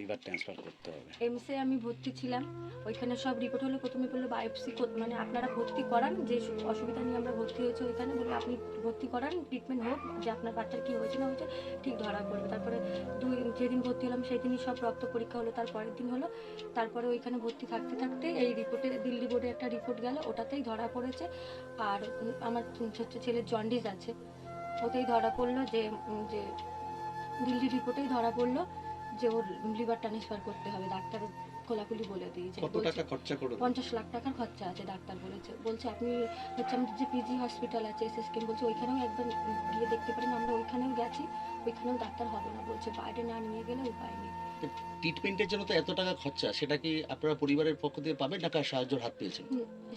Liver transfer করতে হবে। এমসে আমি ভর্তি ছিলাম, ওইখানে সব রিপোর্ট হলো। প্রথমে বললো বায়োপসি, মানে আপনারা ভর্তি করান, যে অসুবিধা নিয়ে আমরা ভর্তি হয়েছি ওইখানে, বলে আপনি ভর্তি করান, ট্রিটমেন্ট হোক, যে আপনার বাচ্চার কী হয়েছে না হয়েছে ঠিক ধরা পড়বে। তারপরে যেদিন ভর্তি হলাম সেই দিনই সব রক্ত পরীক্ষা হলো, তার পরের দিন হলো। তারপরে ওইখানে ভর্তি থাকতে থাকতে এই রিপোর্টে, দিল্লি বোর্ডে একটা রিপোর্ট গেল, ওটাতেই ধরা পড়েছে। আর আমার হচ্ছে ছেলের জন্ডিস আছে, ওতেই ধরা পড়লো যে যে দিল্লি রিপোর্টেই ধরা পড়লো যে ওর লিভার ট্রান্সফার করতে হবে। ডাক্তার খোলাখুলি বলে দিয়েছে। কত টাকা খরচা করে? 50 লাখ টাকার খরচা আছে, ডাক্তার বলছে আপনি হচ্ছে আমাদের যে পিজি হসপিটাল আছে এসএসকেএম, বলছে ওইখানেও একবার গিয়ে দেখতে পারেন। আমরা ওইখানেও গেছি, ওইখানেও ডাক্তার হবে না, বলছে বাইরে না নিয়ে গেলে উপায় নেই। ট্রিটমেন্টের জন্য তো এত টাকা খরচা, সেটা কি আপনারা পরিবারের পক্ষ থেকে পাবেন না কার সাহায্যের হাত পেয়েছেন?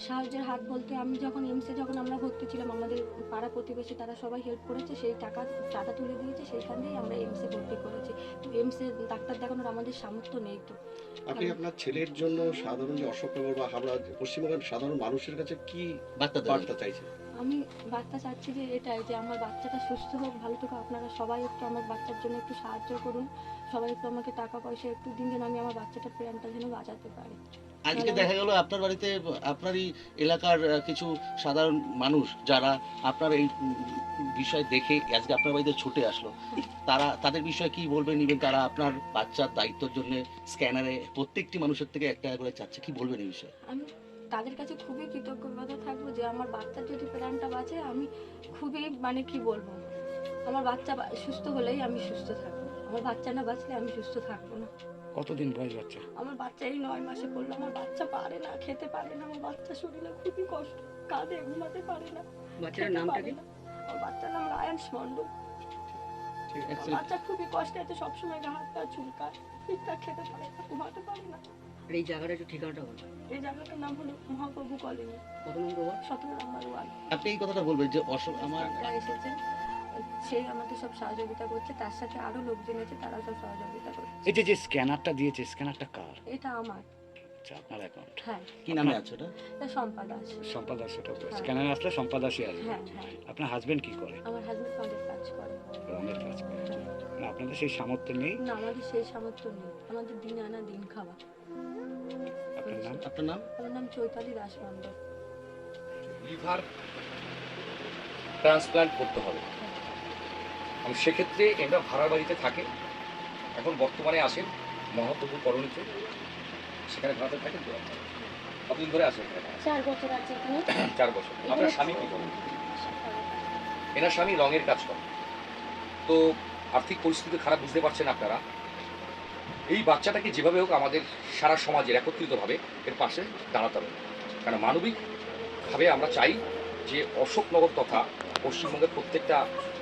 সাহায্যের হাত বলতে আমি যখন এমসে যখন আমরা ভর্তি ছিলাম, আমাদের পাড়া প্রতিবেশী তারা সবাই হেল্প করেছে, সেই টাকা চাঁদা তুলে দিয়েছে, সেইখান দিয়েই আমরা এমসে ভর্তি করেছি। তো এমসে ডাক্তার দেখানোর আমাদের সামর্থ্য নেই। তো আপনি আপনার ছেলের জন্য সাধারণ যে অশোকনগর বা হাবড়া পশ্চিমবঙ্গের সাধারণ মানুষের কাছে কি বার্তা চাইছেন? আমি বার্তা চাচ্ছি যে এটাই, যে আমার বাচ্চাটা সুস্থ হোক, ভালো থাকুক। আপনারা সবাই একটু আমার বাচ্চার জন্য একটু সাহায্য করুন, সবাই একটু আমাকে টাকা পয়সা একটু দিন, যেন আমি আমার বাচ্চাটার প্রাণটা যেন বাঁচাতে পারি। আজকে দেখা গেল আপনার বাড়িতে আপনারই এলাকার কিছু সাধারণ মানুষ যারা আপনার এই বিষয় দেখে আজকে আপনার বাড়িতে ছুটে আসলো, তাদের বিষয়ে কি বলবেন? নিবেন তারা আপনার বাচ্চার দায়িত্বের জন্য স্ক্যানারে প্রত্যেকটি মানুষের থেকে 1 টাকা করে চাচ্ছে, কি বলবেন এই বিষয়ে? আমি তাদের কাছে খুবই কৃতজ্ঞতা থাকবো যে আমার বাচ্চার যদি প্রাণটা বাঁচে, আমি খুবই মানে কি বলবো, আমার বাচ্চা সুস্থ হলেই আমি সুস্থ থাকবো। আমার বাচ্চা না বাঁচলে আমি সুস্থ থাকবো না। কতদিন বয়স বাচ্চা? আমার বাচ্চা এই 9 মাসে পড়লো। আমার বাচ্চা পারে না, খেতে পারে না, আমার বাচ্চা শরীরে খুবই কষ্ট, কাঁদে, ঘুমাতে পারে না। বাচ্চার নামটা কি? আমার বাচ্চার নাম রায়ান্স মন্ডল। আমার বাচ্চা খুবই কষ্টে আছে, সবসময় গা হাত পা চুলকায়, ঠিকঠাক খেতে পারে না, ঘুমাতে পারে না। আর এই জায়গাটা একটু ঠিকানাটা বলুন। এই জায়গাটার নাম হলো মহাপ্রভু কলোনি, কত নম্বর ওয়ার্ড? 17 নম্বর ওয়ার্ড। আপনি এই কথাটা বলবেন যে আমার এসেছেন, সেই আমাদের সব সহযোগিতা করছে, তার সাথে আরো লোকজন আছে, তারা সব সহযোগিতা করছে। এই যে স্ক্যানারটা দিয়েছে, স্ক্যানারটা কার? এটা আমার। আচ্ছা, আপনার অ্যাকাউন্ট। হ্যাঁ। কি নামে আছে ওটা? এটা সম্পাদা আছে। সম্পাদা, সেটা স্ক্যানার আসলে সম্পাদাসই আসবে। হ্যাঁ হ্যাঁ। আপনার হাজবেন্ড কি করে? আমার হাজবেন্ড রঙের কাজ করে। রঙের কাজ করে। না, আপনাদের সেই সামর্থ্য নেই? না, আমাদের সেই সামর্থ্য নেই, আমাদের দিন আনা দিন খাওয়া। আপনার নাম? আপনার নাম? আমার নাম চৈতালি দাস মন্ডল। লিভার ট্রান্সপ্লান্ট করতে হবে, এবং সেক্ষেত্রে এরা ভাড়ার বাড়িতে থাকে। এখন বর্তমানে আসেন মহাপ্রভু কলোনিতে, সেখানে ভাড়াতে থাকেন। তো কতদিন ধরে আসেন? 4 বছর আছে এখানে। 4 বছর। আপনার স্বামী কি করেন? এনার স্বামী রঙের কাজ করে। তো আর্থিক পরিস্থিতি খারাপ, বুঝতে পারছেন আপনারা। এই বাচ্চাটাকে যেভাবে হোক আমাদের সারা সমাজের একত্রিতভাবে এর পাশে দাঁড়াতে হবে, কারণ মানবিকভাবে আমরা চাই যে অশোকনগর তথা পশ্চিমবঙ্গের প্রত্যেকটা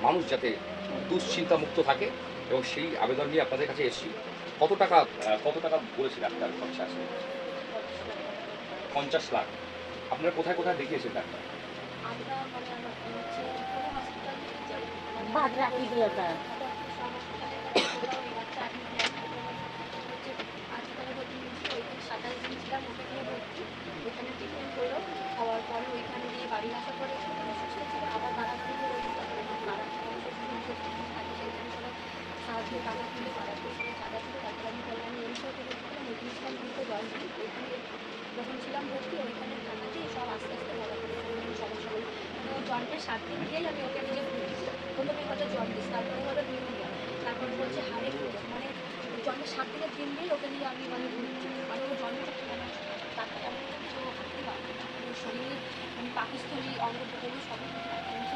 মানুষ যাতে দুশ্চিন্তা মুক্ত থাকে, এবং সেই আবেদন নিয়ে আপনাদের কাছে এসেছি। কত টাকা বলেছে ডাক্তার খরচা আছে? 50 লাখ। আপনারা কোথায় কোথায় দেখিয়েছেন ডাক্তার? আমরা মানে আমার হচ্ছে কোনো হসপিটালে যাই, বাদ রাখি দিয়ে তার হাসপাতালে ভর্তি নিয়েছি। ওইখানে 27 দিন ছিলাম, ওখানে ভর্তি, ওইখানে ট্রিটমেন্ট করলো। খাওয়ার পরে ওইখানে দিয়ে বাড়ি আসার পরে সুস্থ ছিল, আবার বাড়াবাড়ি করে সাহায্য টাকা তুলে বাড়াতে টাকা ছিল। তারপরে আমি কল্যাণী এমসও থেকে ছিলাম, ওইখানে ছিলাম দুটো 10 দিন। ওইখানে যখন ছিলাম ভর্তি, ওইখানে টাকা দিয়ে সব আস্তে আস্তে বড় করে সমস্যা হলো। জন্মের 7 দিন দিয়েই আমি ওকে নিজে ভুলেছি। প্রথমে হলো জন্ডিস, তারপরে হলো নিউমোনিয়া, তারপরে বলছে হাড়ে ফুটো। মানে জন্মের 7 দিনের দিন দিয়েই ওকে নিয়ে আমি মানে ভুলেছি। মানে ওর জন্মটা মানে তারপরে এমন কিছু হাঁটতে পারে, শরীরে মানে পাকিস্থলী অঙ্গ প্রত্যঙ্গ সবই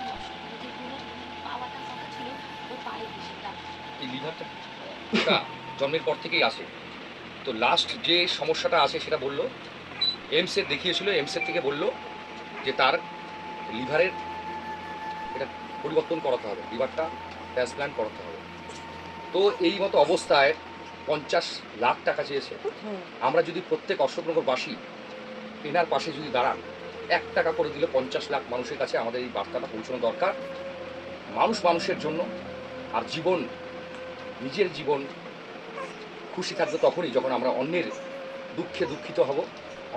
নষ্ট, মানে যেগুলো পাওয়াটা কথা ছিল ও পায়ে সেটা। এই লিভারটা জন্মের পর থেকেই আসে। তো লাস্ট যে সমস্যাটা আছে সেটা বললো এমসের দেখিয়েছিল, এমসের থেকে বললো যে তার লিভারের এটা পরিবর্তন করাতে হবে, লিভারটা ট্রান্সপ্লান্ট করাতে হবে। তো এই মতো অবস্থায় 50 লাখ টাকা চেয়েছে। আমরা যদি প্রত্যেক অশোকনগরবাসী এনার পাশে যদি দাঁড়ান, 1 টাকা করে দিলে 50 লাখ মানুষের কাছে আমাদের এই বার্তাটা পৌঁছানো দরকার। মানুষ মানুষের জন্য। আর জীবন, নিজের জীবন খুশি থাকবে তখনই যখন আমরা অন্যের দুঃখে দুঃখিত হব,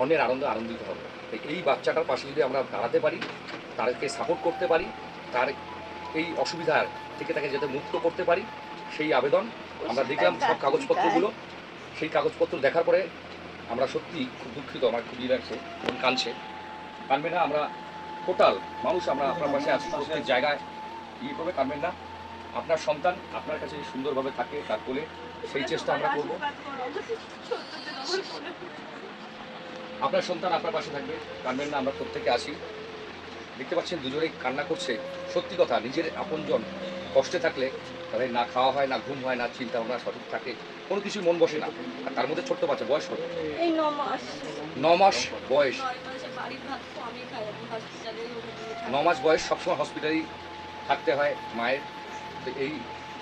অন্যের আনন্দে আনন্দিত হব। তাই এই বাচ্চাটার পাশে যদি আমরা দাঁড়াতে পারি, তাদেরকে সাপোর্ট করতে পারি, তার এই অসুবিধার থেকে তাকে যাতে মুক্ত করতে পারি, সেই আবেদন আমরা দেখলাম। সব কাগজপত্রগুলো সেই কাগজপত্র দেখার পরে আমরা সত্যি খুব দুঃখিত, আমার খুব ইয়ে লাগছে, মন কানবে না, আমরা টোটাল মানুষ আমরা আপনার পাশে আছি, প্রত্যেক জায়গায় ইয়ে করবে, কানবেন না। আপনার সন্তান আপনার কাছে সুন্দরভাবে থাকে, তার কোলে, সেই চেষ্টা আমরা করব। আপনার সন্তান আপনার পাশে থাকবে, কানবেন না, আমরা প্রত্যেকে আসি। দেখতে পাচ্ছেন দুজনেই কান্না করছে। সত্যি কথা, নিজের আপনজন কষ্টে থাকলে তাদের না খাওয়া হয়, না ঘুম হয়, না চিন্তা ভাবনা সঠিক থাকে, কোনো কিছুই মন বসে না। আর তার মধ্যে ছোট্ট বাচ্চা, বয়স কত? এই 9 মাস 9 মাস বয়স। 9 মাসে বাড়ির ভাত তো আমি খাই, আমি হসপিটালে 9 মাস বয়স, সবসময় হসপিটালেই থাকতে হয় মায়ের। তো এই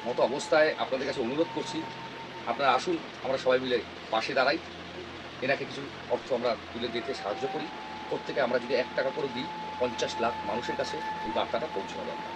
মতো অবস্থায় আপনাদের কাছে অনুরোধ করছি, আপনারা আসুন, আমরা সবাই মিলে পাশে দাঁড়াই, এনাকে কিছু অর্থ আমরা তুলে দিতে সাহায্য করি। প্রত্যেকে আমরা যদি 1 টাকা করে দিই, 50 লাখ মানুষের কাছে এই বার্তাটা পৌঁছানো দরকার।